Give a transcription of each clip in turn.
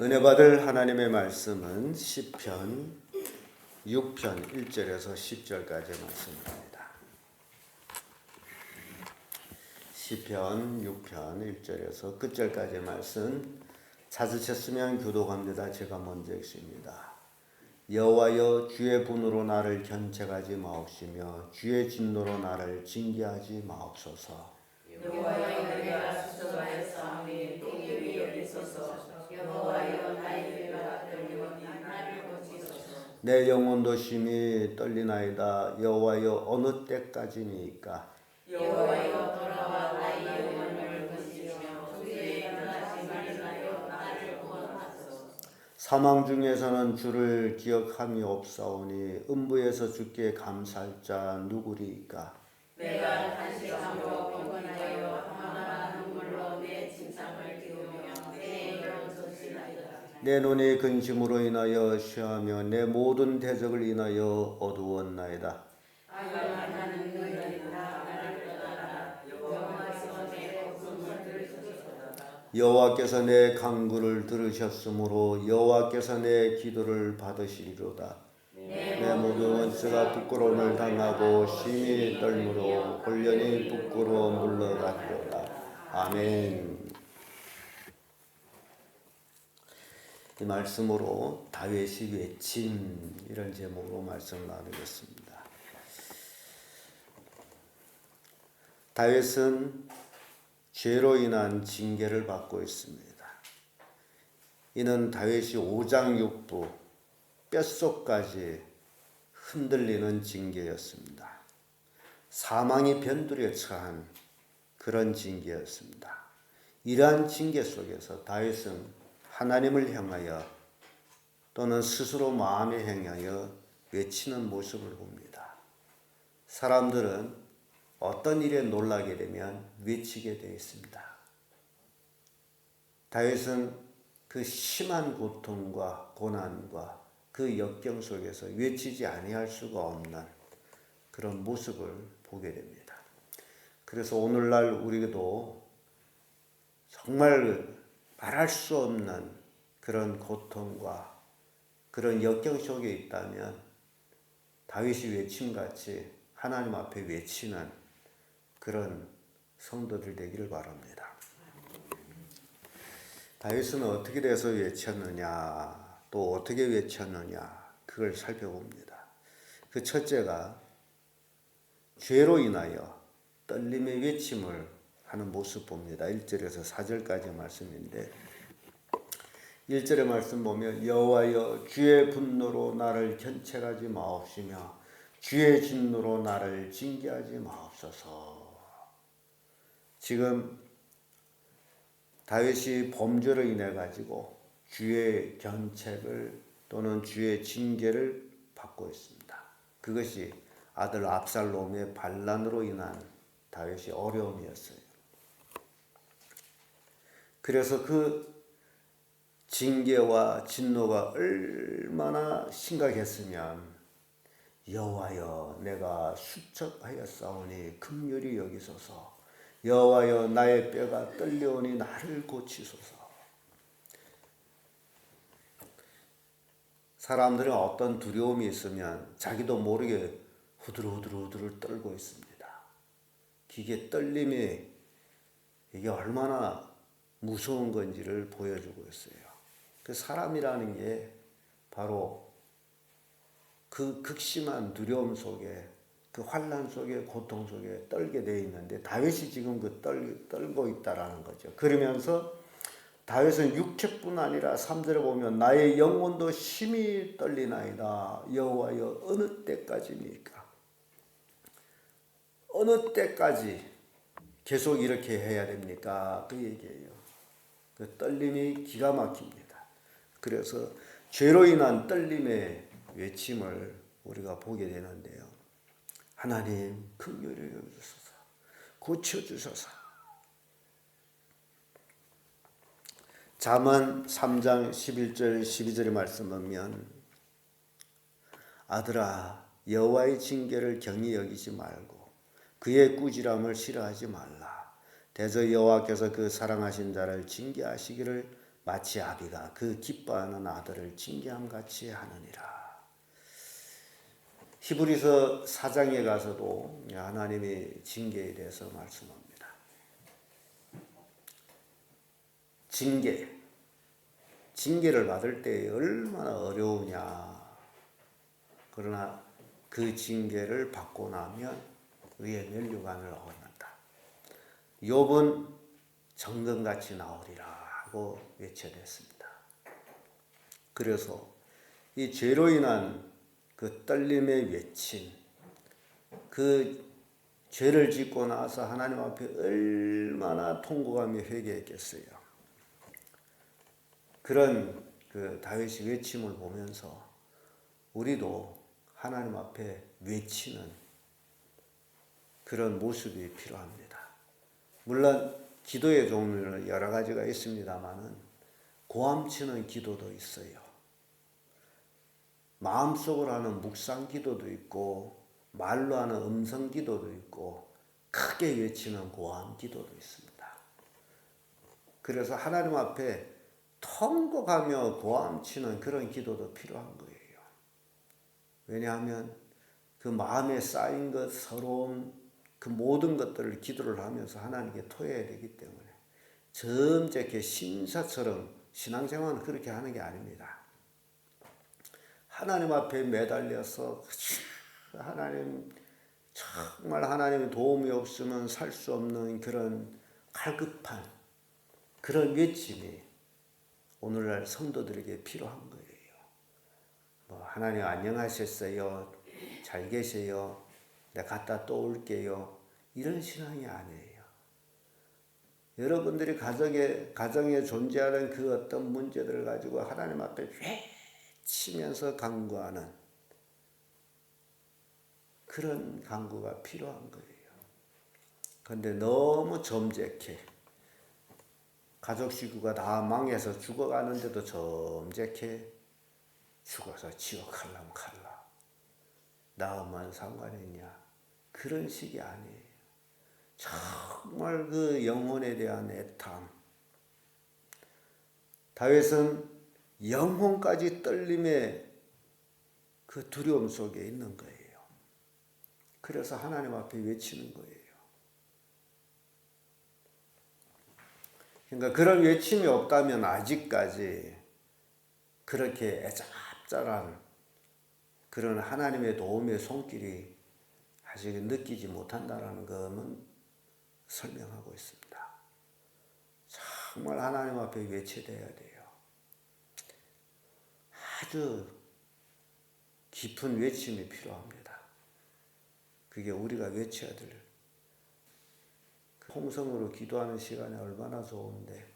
은혜 받을 하나님의 말씀은 시편 6편 1절에서 10절까지 말씀입니다. 시편 6편 1절에서 끝절까지 말씀 찾으셨으면 교독합니다. 제가 먼저 읽습니다. 여호와여, 주의 분으로 나를 견책하지 마옵시며 주의 진노로 나를 징계하지 마옵소서. 여호와여, 내가 수쳐하였사오니 긍휼히 여기소서. 여호와여, 나의 죄가 떨리오니 나를 고치소서. 내 영혼도 심히 떨리나이다. 여호와여, 어느 때까지니까? 여호와여, 돌아와 나의 영혼을 건지시며 주의 행하지 말라여 나를 구원하소서. 사망 중에서는 주를 기억함이 없사오니 음부에서 주께 감사할 자 누구리이까? 내가 탄식함으로 경건하여 하나하나 눈물로 내 진상을 기우며 내 입을 적시나이다. 내 눈이 근심으로 인하여 쉬하며 내 모든 대적을 인하여 어두웠나이다. 나는 너희는 다 나를 떠나라. 여호와께서 내 목숨을 들으셨도다. 여호와께서 내 간구를 들으셨으므로 여호와께서 내 기도를 받으시리로다. 내 모든 원수가 부끄러움을 당하고 심히 떨므로 혼련히 부끄러워 물러가리로다. 아멘. 이 말씀으로 다윗이 외침, 이런 제목으로 말씀 나누겠습니다. 다윗은 죄로 인한 징계를 받고 있습니다. 이는 다윗이 오장육부, 뼛속까지 흔들리는 징계였습니다. 사망이 변두리에 처한 그런 징계였습니다. 이러한 징계 속에서 다윗은 하나님을 향하여 또는 스스로 마음에 향하여 외치는 모습을 봅니다. 사람들은 어떤 일에 놀라게 되면 외치게 되어 있습니다. 다윗은 그 심한 고통과 고난과 그 역경 속에서 외치지 아니할 수가 없는 그런 모습을 보게 됩니다. 그래서 오늘날 우리도 정말 말할 수 없는 그런 고통과 그런 역경 속에 있다면 다윗이 외침같이 하나님 앞에 외치는 그런 성도들 되기를 바랍니다. 다윗은 어떻게 돼서 외쳤느냐, 또 어떻게 외쳤느냐, 그걸 살펴봅니다. 그 첫째가 죄로 인하여 떨림의 외침을 하는 모습 봅니다. 1절에서 4절까지 말씀인데 1절의 말씀 보면 여호와여, 주의 분노로 나를 견책하지 마옵시며 주의 진노로 나를 징계하지 마옵소서. 지금 다윗이 범죄로 인해 가지고 주의 견책을 또는 주의 징계를 받고 있습니다. 그것이 아들 압살롬의 반란으로 인한 다윗의 어려움이었어요. 그래서 그 징계와 진노가 얼마나 심각했으면 여호와여, 내가 수척하였사오니 긍휼히 여기소서. 여호와여, 나의 뼈가 떨려오니 나를 고치소서. 사람들은 어떤 두려움이 있으면 자기도 모르게 후들후들 떨고 있습니다. 이게 떨림이 이게 얼마나 무서운 건지를 보여주고 있어요. 그 사람이라는 게 바로 그 극심한 두려움 속에, 그 환난 속에, 고통 속에 떨게 되어 있는데 다윗이 지금 떨고 있다라는 거죠. 그러면서 다윗은 육체뿐 아니라 3절에 보면 나의 영혼도 심히 떨리나이다. 여호와여, 어느 때까지입니까? 어느 때까지 계속 이렇게 해야 됩니까? 그 얘기예요. 그 떨림이 기가 막힙니다. 그래서 죄로 인한 떨림의 외침을 우리가 보게 되는데요. 하나님 긍휼히 여기소서. 고쳐주소서. 잠언 3장 11절 12절의 말씀 보면 아들아, 여호와의 징계를 경히 여기지 말고 그의 꾸지람을 싫어하지 말라. 대저 여호와께서 그 사랑하신 자를 징계하시기를 마치 아비가 그 기뻐하는 아들을 징계함 같이 하느니라. 히브리서 4장에 가서도 하나님이 징계에 대해서 말씀합니다. 징계를 받을 때 얼마나 어려우냐. 그러나 그 징계를 받고 나면 의의 면류관을 얻는다. 욥은 정금같이 나오리라 하고 외쳐냈습니다. 그래서 이 죄로 인한 그 떨림의 외침, 그 죄를 짓고 나서 하나님 앞에 얼마나 통곡하며 회개했겠어요. 그런 그 다윗의 외침을 보면서 우리도 하나님 앞에 외치는 그런 모습이 필요합니다. 물론 기도의 종류는 여러 가지가 있습니다만은 고함치는 기도도 있어요. 마음속으로 하는 묵상 기도도 있고 말로 하는 음성 기도도 있고 크게 외치는 고함 기도도 있습니다. 그래서 하나님 앞에 통곡하며 고함치는 그런 기도도 필요한 거예요. 왜냐하면 그 마음에 쌓인 것, 서러움, 그 모든 것들을 기도를 하면서 하나님께 토해야 되기 때문에 점잖게 신사처럼 신앙생활은 그렇게 하는 게 아닙니다. 하나님 앞에 매달려서 하나님 정말 하나님의 도움이 없으면 살 수 없는 그런 갈급한 그런 외침이 오늘날 성도들에게 필요한 거예요. 하나님 안녕하셨어요? 잘 계세요? 내가 갔다 또 올게요. 이런 신앙이 아니에요. 여러분들이 가정에 존재하는 그 어떤 문제들을 가지고 하나님 앞에 외치면서 간구하는 그런 간구가 필요한 거예요. 그런데 너무 점잖게 가족 식구가 다 망해서 죽어가는데도 점잖게 죽어서 지옥 갈라면 갈라. 나만 상관이 있냐. 그런 식이 아니에요. 정말 그 영혼에 대한 애탐. 다윗은 영혼까지 떨림의 그 두려움 속에 있는 거예요. 그래서 하나님 앞에 외치는 거예요. 그러니까 그런 외침이 없다면 아직까지 그렇게 애잡잡한 그런 하나님의 도움의 손길이 아직 느끼지 못한다는 것은 설명하고 있습니다. 정말 하나님 앞에 외쳐야 돼요. 아주 깊은 외침이 필요합니다. 그게 우리가 외쳐야 될 통성으로 기도하는 시간이 얼마나 좋은데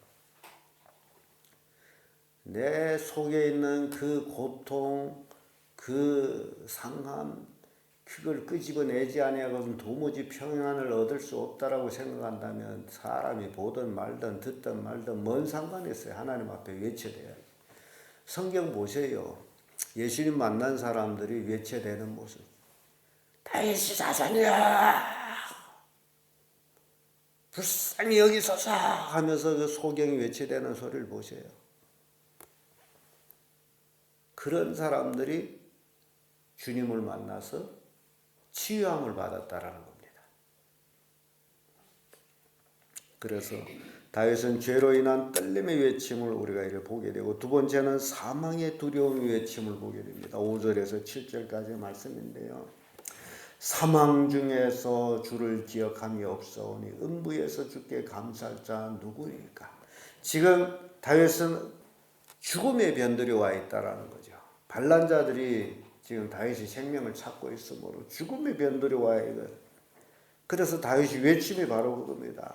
내 속에 있는 그 고통, 그 상함, 그걸 끄집어내지 아니하고는 도무지 평안을 얻을 수 없다라고 생각한다면 사람이 보든 말든 듣든 말든 뭔 상관이 있어요. 하나님 앞에 외쳐대야지. 성경 보세요. 예수님 만난 사람들이 외쳐대는 모습. 다윗이 자손이야! 불쌍히 여기소서! 하면서 그 소경이 외쳐대는 소리를 보세요. 그런 사람들이 주님을 만나서 치유함을 받았다라는 겁니다. 그래서 다윗은 죄로 인한 떨림의 외침을 우리가 이렇게 보게 되고 두 번째는 사망의 두려움의 외침을 보게 됩니다. 5절에서 7절까지의 말씀인데요. 사망 중에서 주를 기억함이 없사오니 음부에서 주께 감사할 자 누구일까? 지금 다윗은 죽음의 변들이 와 있다라는 거죠. 반란자들이 지금 다윗이 생명을 찾고 있으므로 죽음의 변들이 와 있어요. 그래서 다윗이 외침이 바로 그겁니다.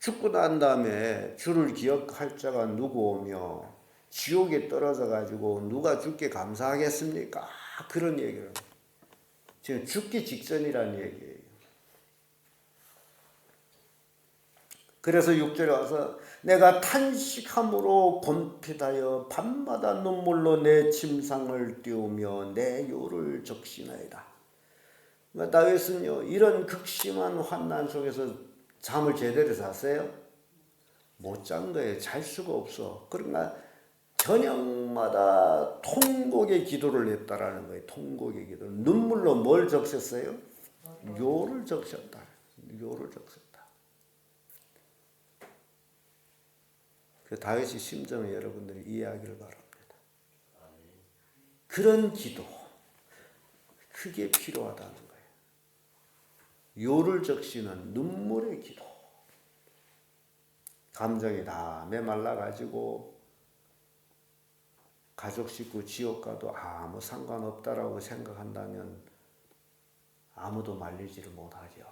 죽고 난 다음에 주를 기억할 자가 누구오며 지옥에 떨어져 가지고 누가 주께 감사하겠습니까? 그런 얘기를 지금 죽기 직전이라는 얘기예요. 그래서 6절에 와서 내가 탄식함으로 곤핍하여 밤마다 눈물로 내 침상을 띄우며 내 요를 적시나이다. 그러니까 다윗은요 이런 극심한 환난 속에서 잠을 제대로 잤어요? 못 잔 거예요. 잘 수가 없어. 그러니까 저녁마다 통곡의 기도를 했다라는 거예요. 통곡의 기도. 눈물로 뭘 적셨어요? 요를 적셨다. 요를 적셨다. 그 다윗의 심정을 여러분들이 이해하기를 바랍니다. 그런 기도, 그게 필요하다는 거예요. 요를 적시는 눈물의 기도. 감정이 다 메말라가지고 가족 식구 지옥 가도 아무 상관없다라고 생각한다면 아무도 말리지를 못하죠.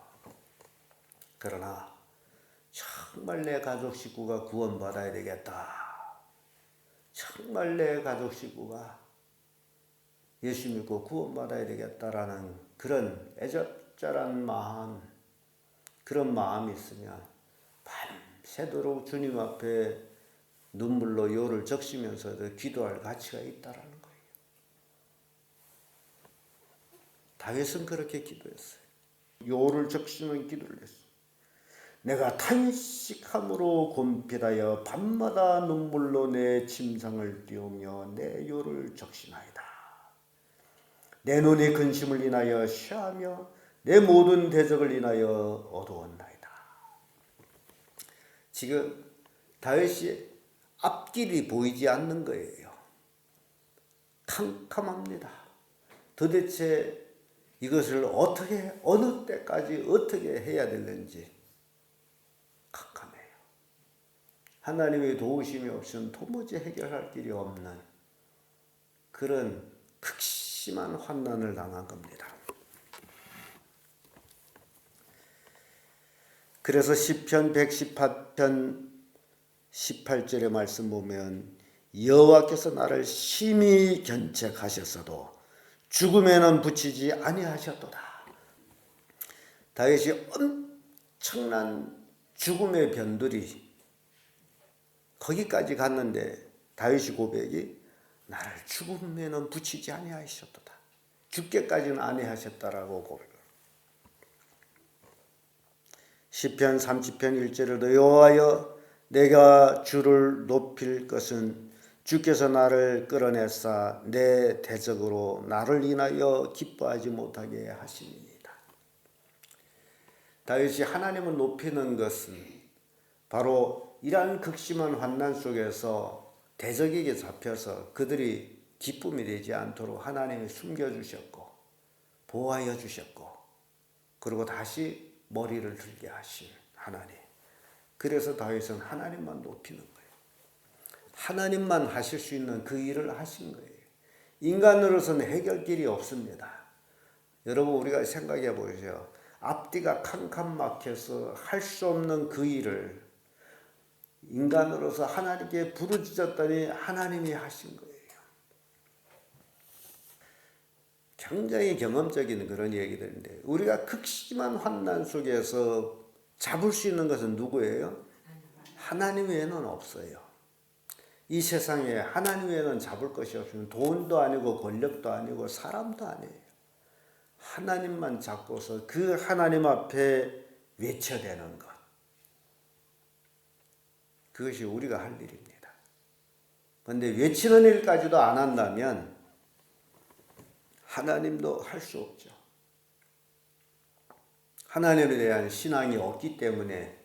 그러나 정말 내 가족 식구가 구원받아야 되겠다. 정말 내 가족 식구가 예수 믿고 구원받아야 되겠다라는 그런 애절한 마음, 그런 마음이 있으면 밤새도록 주님 앞에 눈물로 요를 적시면서도 기도할 가치가 있다라는 거예요. 다윗은 그렇게 기도했어요. 요를 적시는 기도를 했어요. 내가 탄식함으로 곤필하여 밤마다 눈물로 내 침상을 띄우며 내 요를 적시나이다. 내 눈이 근심을 인하여 쉬하며 내 모든 대적을 인하여 어두웠나이다. 지금 다윗이 앞길이 보이지 않는 거예요. 캄캄합니다. 도대체 이것을 어떻게 어느 때까지 어떻게 해야 되는지 캄캄해요. 하나님의 도우심이 없으면 도무지 해결할 길이 없는 그런 극심한 환난을 당한 겁니다. 그래서 시편 118편 18절의 말씀 보면 여호와께서 나를 심히 견책하셨어도 죽음에는 붙이지 아니하셨도다. 다윗이 엄청난 죽음의 변들이 거기까지 갔는데 다윗의 고백이 나를 죽음에는 붙이지 아니하셨도다. 죽게까지는 아니하셨다라고 고백을. 시편 30편 1절에도 여호와여 내가 주를 높일 것은 주께서 나를 끌어내사 내 대적으로 나를 인하여 기뻐하지 못하게 하심이니이다. 다윗이 하나님을 높이는 것은 바로 이러한 극심한 환난 속에서 대적에게 잡혀서 그들이 기쁨이 되지 않도록 하나님이 숨겨주셨고 보호하여 주셨고 그리고 다시 머리를 들게 하신 하나님. 그래서 다윗은 하나님만 높이는 거예요. 하나님만 하실 수 있는 그 일을 하신 거예요. 인간으로서는 해결길이 없습니다. 여러분 우리가 생각해 보세요. 앞뒤가 캄캄 막혀서 할 수 없는 그 일을 인간으로서 하나님께 부르짖었더니 하나님이 하신 거예요. 굉장히 경험적인 그런 얘기들인데 우리가 극심한 환난 속에서 잡을 수 있는 것은 누구예요? 하나님 외에는 없어요. 이 세상에 하나님 외에는 잡을 것이 없으면 돈도 아니고 권력도 아니고 사람도 아니에요. 하나님만 잡고서 그 하나님 앞에 외쳐대는 것. 그것이 우리가 할 일입니다. 그런데 외치는 일까지도 안 한다면 하나님도 할 수 없죠. 하나님에 대한 신앙이 없기 때문에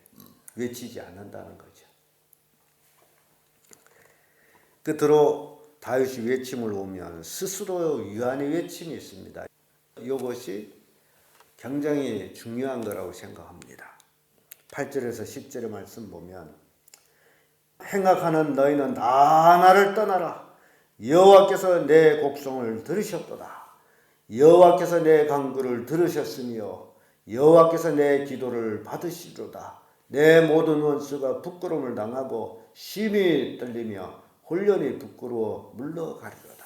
외치지 않는다는 거죠. 끝으로 다윗이 외침을 보면 스스로 유한의 외침이 있습니다. 이것이 굉장히 중요한 거라고 생각합니다. 8절에서 10절의 말씀 보면 행악하는 너희는 다 나를 떠나라. 여호와께서 내 곡성을 들으셨도다. 여호와께서 내 간구를 들으셨으며 여호와께서 내 기도를 받으시도다. 내 모든 원수가 부끄러움을 당하고 심히 떨리며 혼련히 부끄러워 물러가리로다.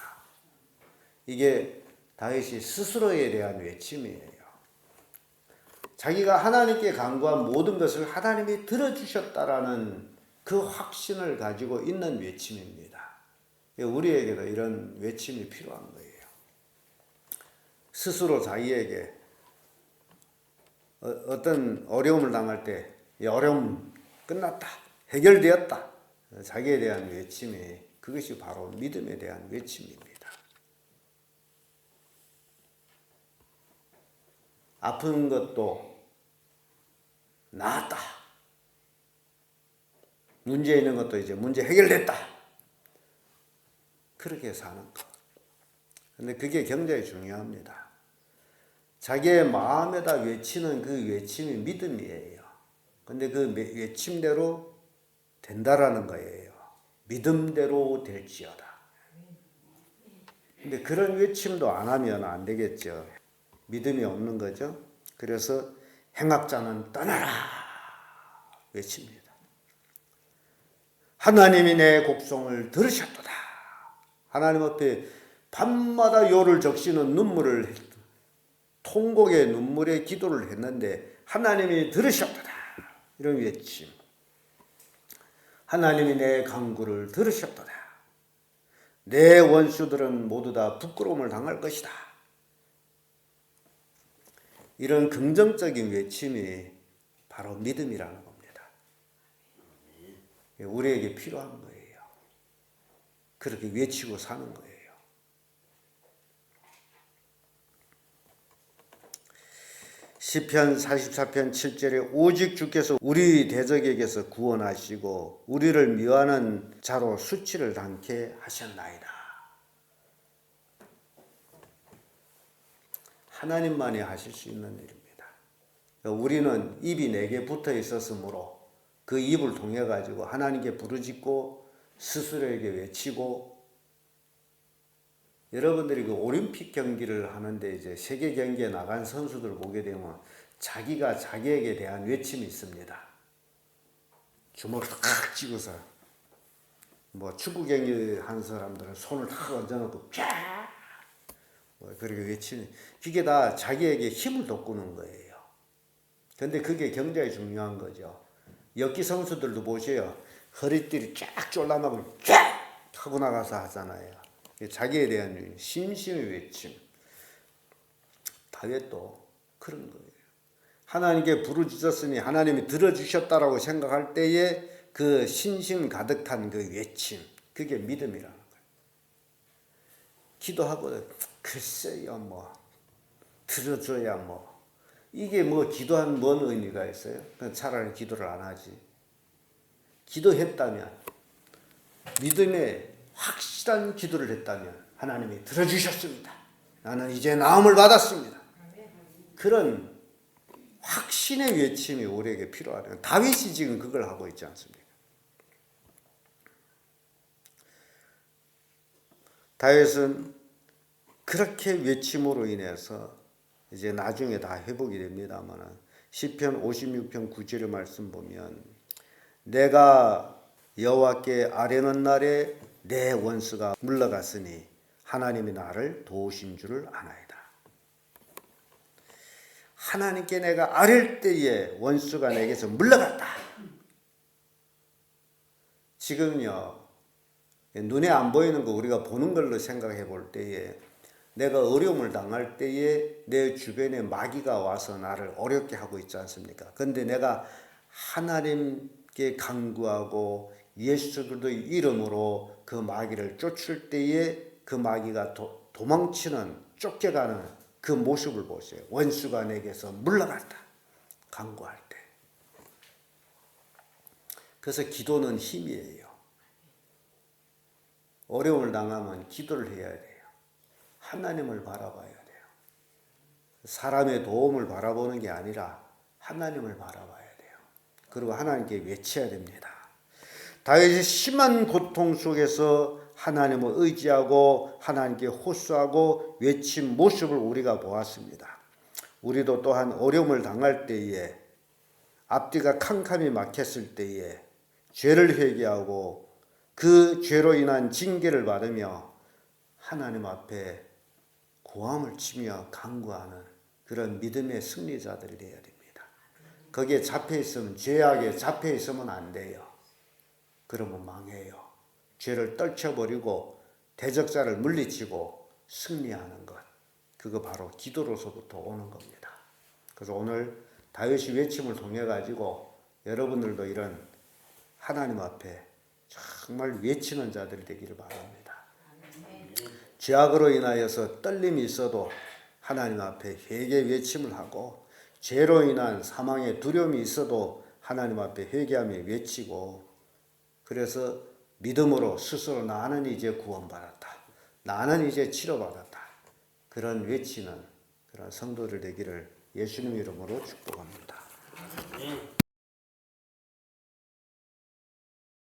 이게 다윗이 스스로에 대한 외침이에요. 자기가 하나님께 간구한 모든 것을 하나님이 들어주셨다라는 그 확신을 가지고 있는 외침입니다. 우리에게도 이런 외침이 필요한 거예요. 스스로 자기에게 어떤 어려움을 당할 때 이 어려움 끝났다, 해결되었다. 자기에 대한 외침이 그것이 바로 믿음에 대한 외침입니다. 아픈 것도 나았다. 문제 있는 것도 이제 문제 해결됐다. 그렇게 사는 것. 근데 그게 굉장히 중요합니다. 자기의 마음에다 외치는 그 외침이 믿음이에요. 근데 그 외침대로 된다라는 거예요. 믿음대로 될지어다. 근데 그런 외침도 안 하면 안 되겠죠. 믿음이 없는 거죠. 그래서 행악자는 떠나라 외칩니다. 하나님이 내 곡성을 들으셨도다. 하나님 앞에 밤마다 요를 적시는 눈물을 통곡의 눈물의 기도를 했는데 하나님이 들으셨도다. 이런 외침. 하나님이 내 간구를 들으셨도다. 내 원수들은 모두 다 부끄러움을 당할 것이다. 이런 긍정적인 외침이 바로 믿음이라는 겁니다. 우리에게 필요한 거예요. 그렇게 외치고 사는 거예요. 시편 44편 7절에 오직 주께서 우리 대적에게서 구원하시고 우리를 미워하는 자로 수치를 당케 하셨나이다. 하나님만이 하실 수 있는 일입니다. 우리는 입이 4개 붙어 있었으므로 그 입을 통해 가지고 하나님께 부르짖고 스스로에게 외치고, 여러분들이 그 올림픽 경기를 하는데 이제 세계 경기에 나간 선수들 보게 되면 자기가 자기에게 대한 외침이 있습니다. 주먹을 탁 쥐고서, 뭐 축구 경기 하는 사람들은 손을 탁 얹어놓고 쫙 그렇게 외치는, 그게 다 자기에게 힘을 돋구는 거예요. 근데 그게 굉장히 중요한 거죠. 역기 선수들도 보세요. 허리띠를 쫙 졸라매고 쫙 하고 나가서 하잖아요. 자기에 대한 심심의 외침. 다윗도 그런 거예요. 하나님께 부르짖었으니 하나님이 들어주셨다라고 생각할 때에 그 신심 가득 탄 그 외침, 그게 믿음이라는 거예요. 기도하고 글쎄요 뭐 들어줘야 뭐 이게 뭐 기도한 뭔 의미가 있어요? 그냥 차라리 기도를 안 하지. 기도했다면, 믿음의 확실한 기도를 했다면 하나님이 들어주셨습니다. 나는 이제 나음을 받았습니다. 그런 확신의 외침이 우리에게 필요하다. 다윗이 지금 그걸 하고 있지 않습니까? 다윗은 그렇게 외침으로 인해서 이제 나중에 다 회복이 됩니다만, 시편 56편 9절의 말씀 보면 내가 여호와께 아뢰는 날에 내 원수가 물러갔으니 하나님이 나를 도우신 줄을 아나이다. 하나님께 내가 아뢰을 때에 원수가 내게서 물러갔다. 지금요, 눈에 안 보이는 거 우리가 보는 걸로 생각해 볼 때에, 내가 어려움을 당할 때에 내 주변에 마귀가 와서 나를 어렵게 하고 있지 않습니까? 그런데 내가 하나님께 간구하고 예수 그리스도의 이름으로 그 마귀를 쫓을 때에 그 마귀가 도망치는, 쫓겨가는 그 모습을 보세요. 원수가 내게서 물러갔다. 간구할 때. 그래서 기도는 힘이에요. 어려움을 당하면 기도를 해야 돼요. 하나님을 바라봐야 돼요. 사람의 도움을 바라보는 게 아니라 하나님을 바라봐야 돼요. 그리고 하나님께 외쳐야 됩니다. 다윗이 심한 고통 속에서 하나님을 의지하고 하나님께 호소하고 외친 모습을 우리가 보았습니다. 우리도 또한 어려움을 당할 때에, 앞뒤가 캄캄이 막혔을 때에 죄를 회개하고 그 죄로 인한 징계를 받으며 하나님 앞에 고함을 치며 간구하는 그런 믿음의 승리자들이 되어야 됩니다. 거기에 잡혀 있으면, 죄악에 잡혀 있으면 안 돼요. 그러면 망해요. 죄를 떨쳐버리고 대적자를 물리치고 승리하는 것, 그거 바로 기도로서부터 오는 겁니다. 그래서 오늘 다윗이 외침을 통해 가지고 여러분들도 이런 하나님 앞에 정말 외치는 자들이 되기를 바랍니다. 죄악으로 인하여서 떨림이 있어도 하나님 앞에 회개 외침을 하고, 죄로 인한 사망의 두려움이 있어도 하나님 앞에 회개하며 외치고, 그래서 믿음으로 스스로 나는 이제 구원받았다, 나는 이제 치료받았다, 그런 외치는 그런 성도들 되기를 예수님 이름으로 축복합니다.